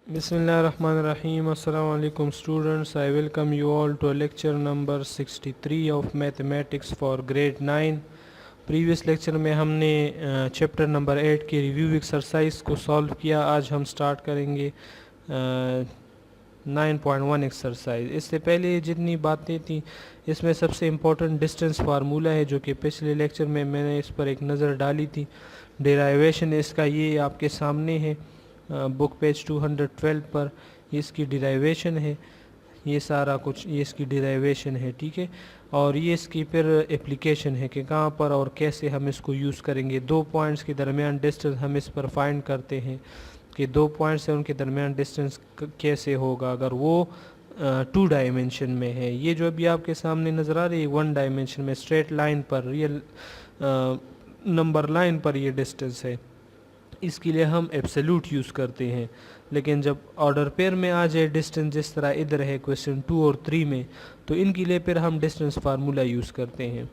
Bismillahirrahmanirrahim. Assalamu alaikum students. I welcome you all to lecture number 63 of mathematics for grade 9. Previous lecture में हमने chapter number 8 की review exercise को solve किया। आज हम start करेंगे 9.1 एक्सरसाइज। इससे पहले जितनी बातें थी इसमें सबसे इम्पोर्टेंट डिस्टेंस फार्मूला है, जो कि पिछले लेक्चर में मैंने इस पर एक नज़र डाली थी। डेराइवेशन इसका ये आपके सामने है, बुक पेज 212 पर इसकी डिराइवेशन है। ये सारा कुछ ये इसकी डिराइवेशन है, ठीक है। और ये इसकी फिर एप्लीकेशन है कि कहाँ पर और कैसे हम इसको यूज़ करेंगे। दो पॉइंट्स के दरमियान डिस्टेंस हम इस पर फाइंड करते हैं कि दो पॉइंट्स हैं उनके दरमियान डिस्टेंस कैसे होगा अगर वो 2 डायमेंशन में है। ये जो अभी आपके सामने नज़र आ रही है 1 डायमेंशन में स्ट्रेट लाइन पर, रियल नंबर लाइन पर ये डिस्टेंस है। इसके लिए हम एब्सोल्यूट यूज़ करते हैं। लेकिन जब ऑर्डर पेयर में आ जाए डिस्टेंस, जिस तरह इधर है क्वेश्चन 2 और 3 में, तो इनके लिए फिर हम डिस्टेंस फार्मूला यूज़ करते हैं।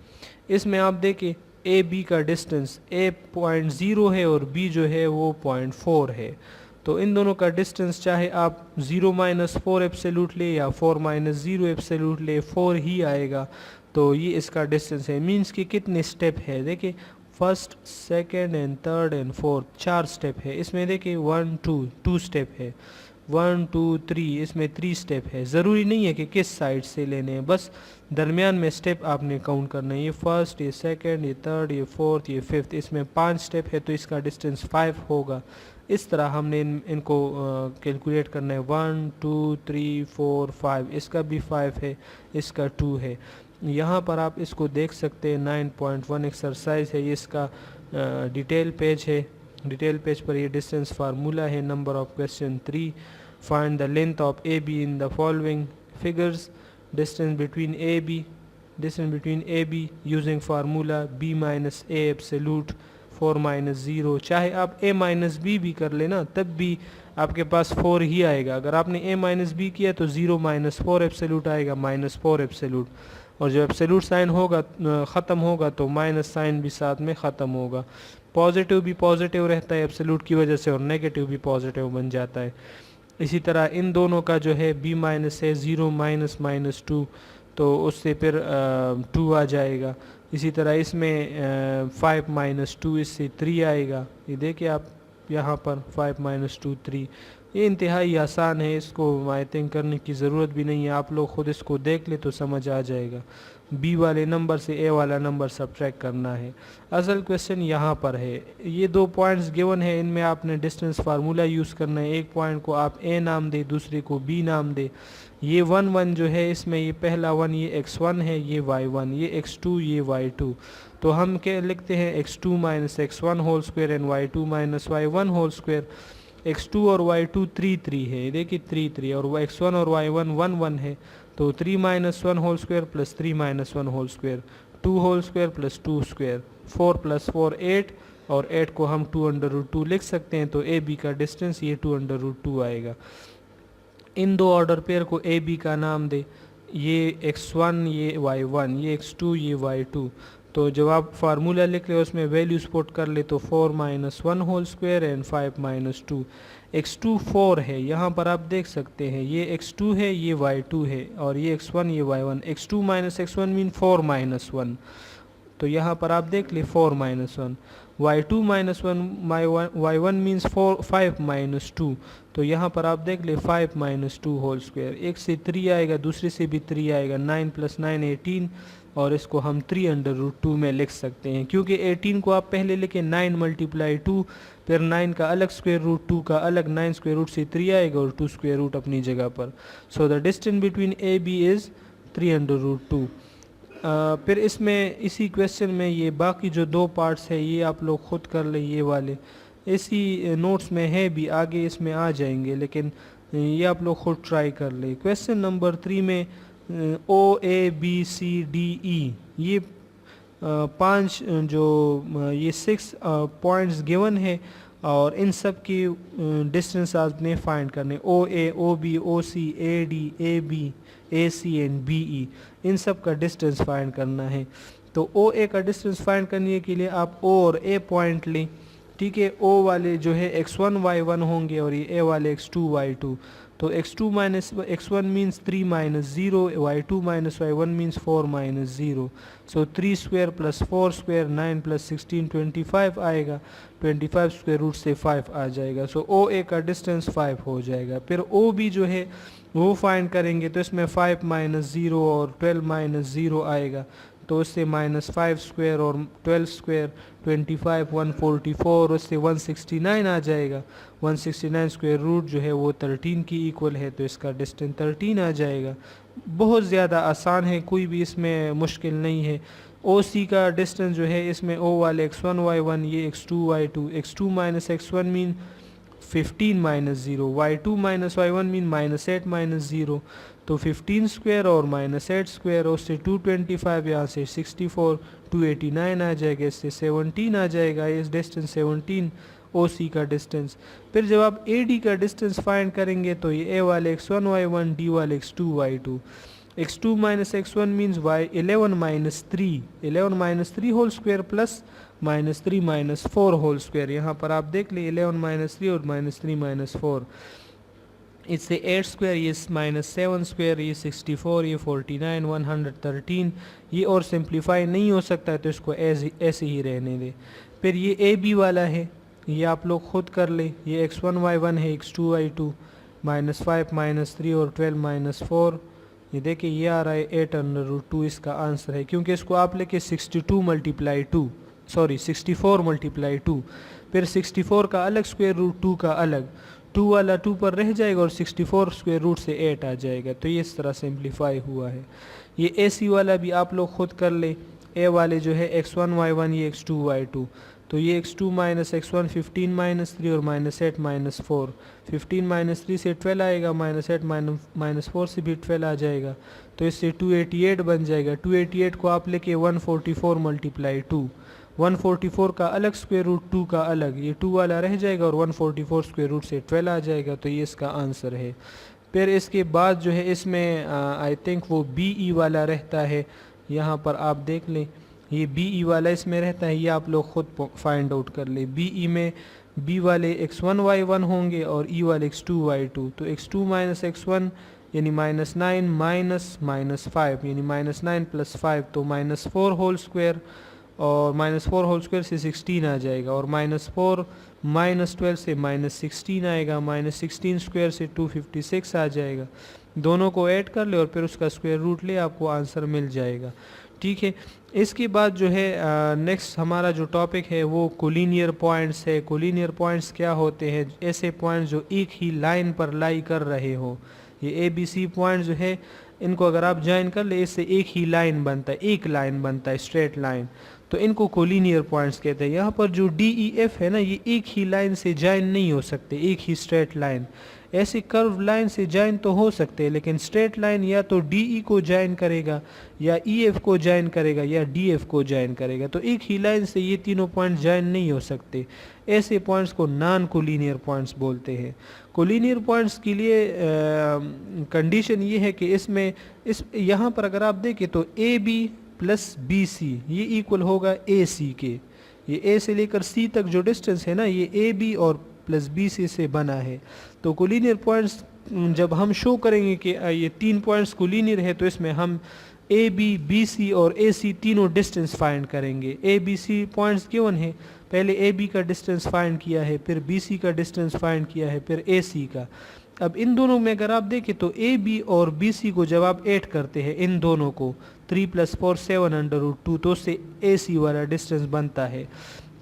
इसमें आप देखें ए बी का डिस्टेंस ए 0.0 है और बी जो है वो 0.4 है। तो इन दोनों का डिस्टेंस चाहे आप 0-4 एब्सोल्यूट ले या 4-0 एब्सोल्यूट ले, 4 ही आएगा। तो ये इसका डिस्टेंस है। मीन्स कि कितने स्टेप है देखिए, first, second and third and fourth, 4 step है। इसमें देखिए 1 2 स्टेप है, 1 2 3, इसमें 3 स्टेप है। ज़रूरी नहीं है कि किस साइड से लेने हैं, बस दरमियान में स्टेप आपने काउंट करना है। ये फर्स्ट, ये सेकेंड, ये थर्ड, ये फोर्थ, ये फिफ्थ, इसमें 5 स्टेप है, तो इसका डिस्टेंस 5 होगा। इस तरह हमने इनको कैलकुलेट करना है। 1 2 3 4 5, इसका भी 5 है, इसका 2 है। यहाँ पर आप इसको देख सकते हैं 9.1 एक्सरसाइज है, ये इसका डिटेल पेज है। डिटेल पेज पर ये डिस्टेंस फार्मूला है। Number of question 3, find the length of A be in the following figures. Distance between A be using formula b minus A absolute 4-0। चाहे आप a माइनस बी भी कर लेना, तब भी आपके पास 4 ही आएगा। अगर आपने a माइनस बी किया तो 0-4 एब्सोल्यूट आएगा, -4 एब्सोल्यूट। और जब एब्सोल्यूट साइन होगा ख़त्म होगा तो माइनस साइन भी साथ में ख़त्म होगा। पॉजिटिव भी पॉजिटिव रहता है एब्सोल्यूट की वजह से, और नेगेटिव भी पॉजिटिव बन जाता है। इसी तरह इन दोनों का जो है b माइनस है 0 -2, तो उससे फिर 2 आ जाएगा। इसी तरह इसमें 5-2, इससे 3 आएगा। ये देखिए आप यहाँ पर 5-2 3। ये इंतहाई आसान है, इसको आई थिंक करने की ज़रूरत भी नहीं है। आप लोग ख़ुद इसको देख ले तो समझ आ जाएगा। बी वाले नंबर से ए वाला नंबर सब्ट्रैक्ट करना है। असल क्वेश्चन यहाँ पर है, ये 2 पॉइंट्स गिवन है, इनमें आपने डिस्टेंस फार्मूला यूज़ करना है। एक पॉइंट को आप ए नाम दे, दूसरे को बी नाम दे। ये 1 जो है इसमें ये पहला 1 ये x1 है, ये y1, ये x2, ये y2। तो हम क्या लिखते हैं, x2 minus x1 whole square and y2 minus y1 whole square. x2 और y2 3 है, देखिए 3 और x1 और y1 1 है। तो 3 - 1 whole square plus 3 - 1 whole square, 2 whole square plus 2 square, 4 + 4 8, और 8 को हम 2√2 लिख सकते हैं। तो ए बी का डिस्टेंस ये 2√2 आएगा। इन दो ऑर्डर पेयर को ए बी का नाम दे, ये x1 ये y1, ये x2 ये y2। तो जब आप फार्मूला लिख रहे हो उसमें वैल्यूज पुट कर ले, तो 4 - 1 होल स्क्वायर एंड 5 - 2। x2 4 है, यहाँ पर आप देख सकते हैं ये x2 है, ये y2 है, और ये x1 ये y1। x2 - x1 मीन 4 - 1, तो यहाँ पर आप देख ले 4 - 1। y2 - 1 y1 मीन्स 5 - 2, तो यहाँ पर आप देख ले 5 - 2 होल स्क्वायर। एक से 3 आएगा, दूसरे से भी 3 आएगा। 9 + 9 18, और इसको हम 3√2 में लिख सकते हैं, क्योंकि 18 को आप पहले लिखे 9 × 2, फिर 9 का अलग स्क्वायर रूट, 2 का अलग, 9 स्क्वायर रूट से 3 आएगा और 2 स्क्वायर रूट अपनी जगह पर। So the distance between A B is 3√2। फिर इसमें इसी क्वेश्चन में ये बाकी जो 2 पार्ट्स है ये आप लोग खुद कर ले, ये वाले इसी नोट्स में है भी, आगे इसमें आ जाएंगे, लेकिन ये आप लोग खुद ट्राई कर ले। क्वेश्चन नंबर 3 में ओ ए बी सी डी ई, ये 5 जो ये 6 पॉइंट्स गिवन है, और इन सब की डिस्टेंस आपने फाइंड करने। O A, O B, O C, A D, A B, A C and B E, इन सब का डिस्टेंस फाइंड करना है। तो ओ ए का डिस्टेंस फाइंड करने के लिए आप ओ और ए पॉइंट लें, ठीक है। ओ वाले जो है x1 y1 होंगे और ये ए वाले x2 y2। तो x2 minus x1 means 3 minus 0, y2 minus y1 means 4 minus 0। सो 3 स्क्वायर प्लस 4 स्क्वायर 9 प्लस 16 25 आएगा। 25 स्क्वायर रूट से 5 आ जाएगा। सो ओ ए का डिस्टेंस 5 हो जाएगा। फिर ओ बी जो है वो फाइंड करेंगे तो इसमें 5 माइनस 0 और 12 माइनस 0 आएगा। तो उससे माइनस 5 स्क्वायर और 12 स्क्वायर 25 144, उससे 169 आ जाएगा। 169 स्क्वायर रूट जो है वो 13 की इक्वल है, तो इसका डिस्टेंस 13 आ जाएगा। बहुत ज़्यादा आसान है, कोई भी इसमें मुश्किल नहीं है। ओ सी का डिस्टेंस जो है इसमें ओ वाले x1 y1 ये x2 y2, x2 minus x1 mean 15 minus 0, y2 minus y1 mean minus 8 minus 0। तो 15 स्क्वायर और माइनस 8 स्क्वायर, उससे 225, यहाँ से 64, 289 आ जाएगा, इससे 17 आ जाएगा। इस डिस्टेंस 17 ओ सी का डिस्टेंस। फिर जब आप ए डी का डिस्टेंस फाइंड करेंगे तो ये ए वाले x1 y1 डी वाले x2 y2। x2 minus x1 means y 11 minus 3, 11 minus 3 whole square plus minus 3 minus 4 whole square. यहाँ पर आप देख ले 11 माइनस 3 और माइनस 3 माइनस 4, इससे 8 स्क्वायर, ये माइनस 7 स्क्वायर, ये 64, ये 49, 113। ये और सिंप्लीफाई नहीं हो सकता है तो इसको ऐसे ही रहने दें। फिर ये ए बी वाला है, ये आप लोग खुद कर ले। ये x1 y1 है, x2 y2, माइनस 5 माइनस 3 और 12 माइनस 4। ये देखिए ये आ रहा है 8√2 इसका आंसर है, क्योंकि इसको आप लेके 62 मल्टीप्लाई 2, सॉरी 64 मल्टीप्लाई 2। फिर 64 का अलग स्क्वायर रूट, 2 का अलग, 2 वाला 2 पर रह जाएगा और 64 स्क्वायर रूट से 8 आ जाएगा। तो ये इस तरह सिंप्लीफाई हुआ है। ये ए सी वाला भी आप लोग खुद कर ले। ए वाले जो है x1 y1 ये x2 y2। तो ये x2 माइनस x1 15 माइनस 3 और माइनस 8 माइनस 4। 15 माइनस 3 से 12 आएगा, माइनस 8 माइनस 4 से भी 12 आ जाएगा। तो इससे 288 बन जाएगा। 288 को आप लेके 144 मल्टीप्लाई 2, 144 का अलग स्क्वायर रूट, 2 का अलग, ये 2 वाला रह जाएगा और 144 स्क्वायर रूट से 12 आ जाएगा। तो ये इसका आंसर है। फिर इसके बाद जो है इसमें आई थिंक वो बी ई वाला रहता है। यहाँ पर आप देख लें ये बी ई वाला इसमें रहता है, ये आप लोग खुद फाइंड आउट कर ले। बी ई में बी वाले x1 y1 होंगे और ई वाले x2 y2। तो x2 माइनस x1 यानी माइनस 9 माइनस माइनस 5 यानी माइनस 9 प्लस 5, तो माइनस 4 होल स्क्वायर और माइनस 4 होल स्क्वायर से 16 आ जाएगा। और माइनस 4 माइनस 12 से माइनस 16 आएगा। माइनस 16 स्क्वायर से 256 आ जाएगा। दोनों को ऐड कर ले और फिर उसका स्क्वायर रूट ले, आपको आंसर मिल जाएगा। ठीक है। इसके बाद जो है नेक्स्ट हमारा जो टॉपिक है वो कोलिनियर पॉइंट्स है। कोलिनियर पॉइंट्स क्या होते हैं? ऐसे पॉइंट्स जो एक ही लाइन पर लाई कर रहे हो। ये ए बी सी पॉइंट जो है इनको अगर आप ज्वाइन कर ले, इससे एक ही लाइन बनता है, एक लाइन बनता है, स्ट्रेट लाइन। तो इनको कोलिनियर पॉइंट्स कहते हैं। यहाँ पर जो डी ई एफ है ना, ये एक ही लाइन से ज्वाइन नहीं हो सकते, एक ही स्ट्रेट लाइन। ऐसे कर्व लाइन से ज्वाइन तो हो सकते हैं, लेकिन स्ट्रेट लाइन या तो डी ई को ज्वाइन करेगा, या ई एफ को ज्वाइन करेगा, या डी एफ को ज्वाइन करेगा। तो एक ही लाइन से ये तीनों पॉइंट्स ज्वाइन नहीं हो सकते। ऐसे पॉइंट्स को नॉन कोलिनियर पॉइंट्स बोलते हैं। कोलिनियर पॉइंट्स के लिए कंडीशन ये है कि इसमें यहाँ पर अगर आप देखें तो A B plus B C ये इक्वल होगा ए सी के। ये ए से लेकर सी तक जो डिस्टेंस है ना, ये ए बी और प्लस बी सी से बना है। तो कोलिनियर पॉइंट्स जब हम शो करेंगे कि ये तीन पॉइंट्स कोलिनियर है, तो इसमें हम ए बी, बी सी और ए सी तीनों डिस्टेंस फाइंड करेंगे। A B C points given है, पहले ए बी का डिस्टेंस फाइंड किया है, फिर बी सी का डिस्टेंस फाइंड किया है, फिर ए सी का। अब इन दोनों में अगर आप देखें तो ए बी और बी सी को जब आप ऐड करते हैं इन दोनों को, 3 + 4 7/√2, तो उससे ए सी वाला डिस्टेंस बनता है।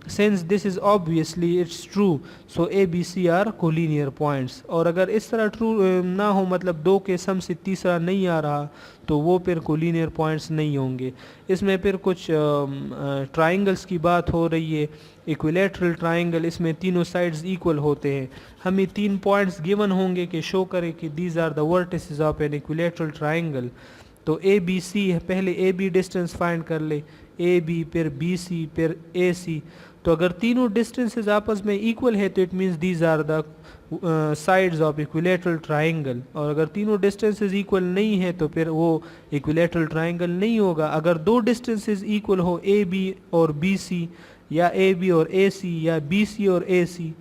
Since this is obviously it's true, so A, B, C are collinear points। और अगर इस तरह ट्रू ना हो, मतलब दो के सम से तीसरा नहीं आ रहा, तो वो फिर कोलिनियर पॉइंट्स नहीं होंगे। इसमें फिर कुछ ट्राइंगल्स की बात हो रही है। इक्विलेटरल ट्राइंगल, इसमें तीनों साइड्स इक्वल होते हैं। हमें 3 पॉइंट्स गिवन होंगे कि शो करें कि these are the vertices of an equilateral triangle. तो ए बी सी है, पहले ए बी डिस्टेंस फाइंड कर ले, ए बी फिर बी सी फिर ए सी। तो अगर तीनों डिस्टेंसेस आपस में इक्वल है तो it means these are the sides of equilateral triangle. और अगर तीनों डिस्टेंसेस इक्वल नहीं है तो फिर वो इक्विलेटरल ट्राइंगल नहीं होगा। अगर दो डिस्टेंसेस इक्वल हो, ए बी और बी सी, या ए बी और ए सी या बी सी और ए सी,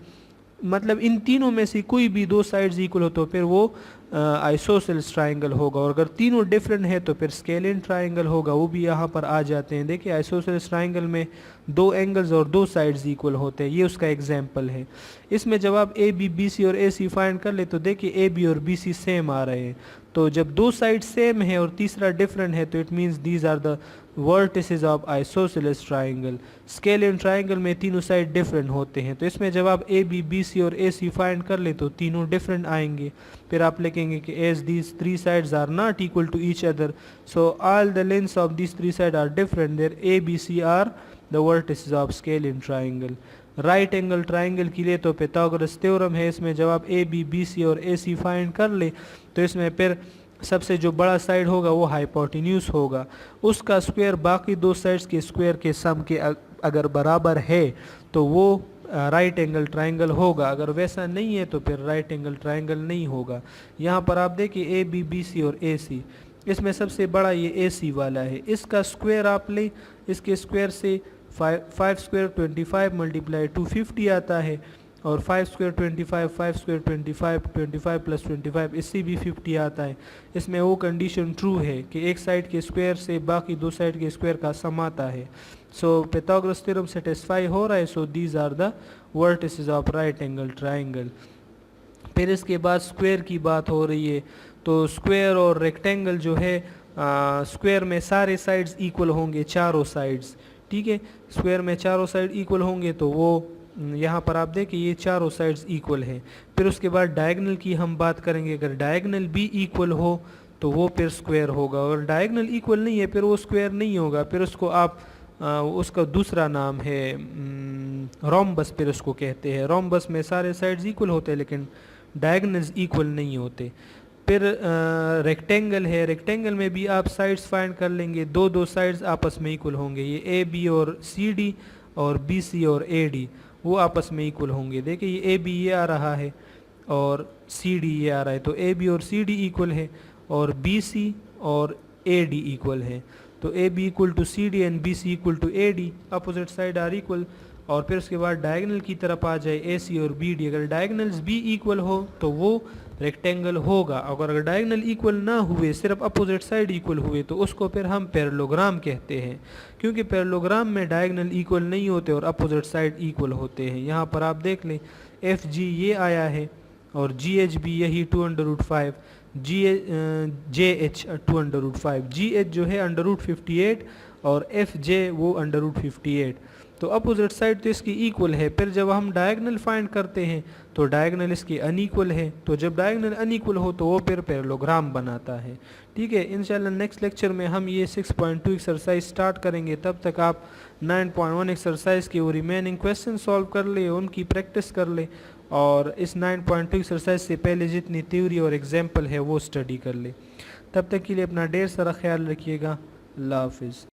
मतलब इन तीनों में से कोई भी दो साइड्स इक्वल हो तो फिर वो आइसोसेलेस ट्राइंगल होगा, और अगर तीनों डिफरेंट है तो फिर स्केलिन ट्राइंगल होगा। वो भी यहाँ पर आ जाते हैं। देखिए आइसोसेलेस ट्राइंगल में दो एंगल्स और दो साइड्स इक्वल होते हैं, ये उसका एग्जांपल है। इसमें जब आप ए बी बी सी और ए सी फाइंड कर ले तो देखिए ए बी और बी सी सेम आ रहे हैं। तो जब दो साइड सेम है और तीसरा डिफरेंट है तो it means these are the vertices of isosceles triangle. Scalene triangle में तीनों साइड डिफरेंट होते हैं, तो इसमें जब आप ए बी बी सी और ए सी फाइंड कर ले तो तीनों डिफरेंट आएंगे। फिर आप लिखेंगे कि as these three sides are not equal to each other so all the lengths of these three side are different, there A B C are the vertices of scalene triangle. Right angle triangle के लिए तो Pythagoras theorem है। इसमें जब आप A B B C और ए सी find कर ले तो इसमें फिर सबसे जो बड़ा साइड होगा वो हाइपोटेन्यूज होगा, उसका स्क्वायर बाकी दो साइड्स के स्क्वायर के सम के अगर बराबर है तो वो राइट एंगल ट्राइंगल होगा, अगर वैसा नहीं है तो फिर राइट एंगल ट्राइंगल नहीं होगा। यहाँ पर आप देखिए ए बी बी सी और ए सी, इसमें सबसे बड़ा ये ए सी वाला है, इसका स्क्वायर आप ले, इसके स्क्वायर से 5 स्क्वायर 25 मल्टीप्लाई 250 आता है, और 5 स्क्वायर 25, 5 स्क्वायर 25, 25 प्लस 25 इससे भी 50 आता है। इसमें वो कंडीशन ट्रू है कि एक साइड के स्क्वायर से बाकी दो साइड के स्क्वायर का सम आता है। सो पाइथागोरस थ्योरम सेटिस्फाई हो रहा है। So these are the vertices of right angle triangle. फिर इसके बाद स्क्वायर की बात हो रही है, तो स्क्वायर और रेक्टेंगल जो है, स्क्वायर में सारे साइड्स इक्वल होंगे, चारों साइड्स, ठीक है। स्क्वायर में चारों साइड इक्वल होंगे तो वो यहाँ पर आप देखिए ये चारों साइड्स इक्वल है। फिर उसके बाद डायगोनल की हम बात करेंगे, अगर डायगोनल भी इक्वल हो तो वो फिर स्क्वायर होगा, और डायगोनल इक्वल नहीं है फिर वो स्क्वायर नहीं होगा, फिर उसको आप उसका दूसरा नाम है रोम्बस, फिर उसको कहते हैं। रोम्बस में सारे साइड्स इक्वल होते हैं लेकिन डायगोनल्स इक्वल नहीं होते। फिर रेक्टेंगल है, रेक्टेंगल में भी आप साइड्स फाइंड कर लेंगे, दो दो साइड्स आपस में इक्वल होंगे, ये ए बी और सी डी और बी सी और ए डी वो आपस में इक्वल होंगे। देखिए ये ए बी ये आ रहा है और सी डी ये आ रहा है, तो ए बी और सी डी इक्वल है, और बी सी और ए डी इक्वल है, तो A B equal to C D and B C equal to A D, opposite side are equal. और फिर उसके बाद डायगोनल की तरफ आ जाए ए सी और बी डी, अगर डायगोनल्स भी इक्वल हो तो वो रेक्टेंगल होगा, अगर डायगोनल इक्वल ना हुए सिर्फ अपोजिट साइड इक्वल हुए तो उसको फिर हम पैरेललोग्राम कहते हैं, क्योंकि पैरेललोग्राम में डायगोनल इक्वल नहीं होते और अपोजिट साइड इक्वल होते हैं। यहाँ पर आप देख लें एफ जी ये आया है और जी एच भी यही 2√5, जे एच 2√5, जी एच जो है √58 और एफ जे वो √58, तो अपोजिट साइड तो इसकी इक्वल है। फिर जब हम डायगोनल फाइंड करते हैं तो डायगोनल इसकी अनइक्वल है, तो जब डायगोनल अनइक्वल हो तो वो फिर पैरेललोग्राम बनाता है। ठीक है, इंशाल्लाह नेक्स्ट लेक्चर में हम ये 6.2 एक्सरसाइज स्टार्ट करेंगे। तब तक आप 9.1 एक्सरसाइज के वो रिमेनिंग क्वेश्चन सॉल्व कर ले, उनकी प्रैक्टिस कर ले, और इस 9.2 एक्सरसाइज से पहले जितनी थ्योरी और एग्जाम्पल है वो स्टडी कर ले। तब तक के लिए अपना ढेर सारा ख्याल रखिएगा। अल्लाह हाफिज़।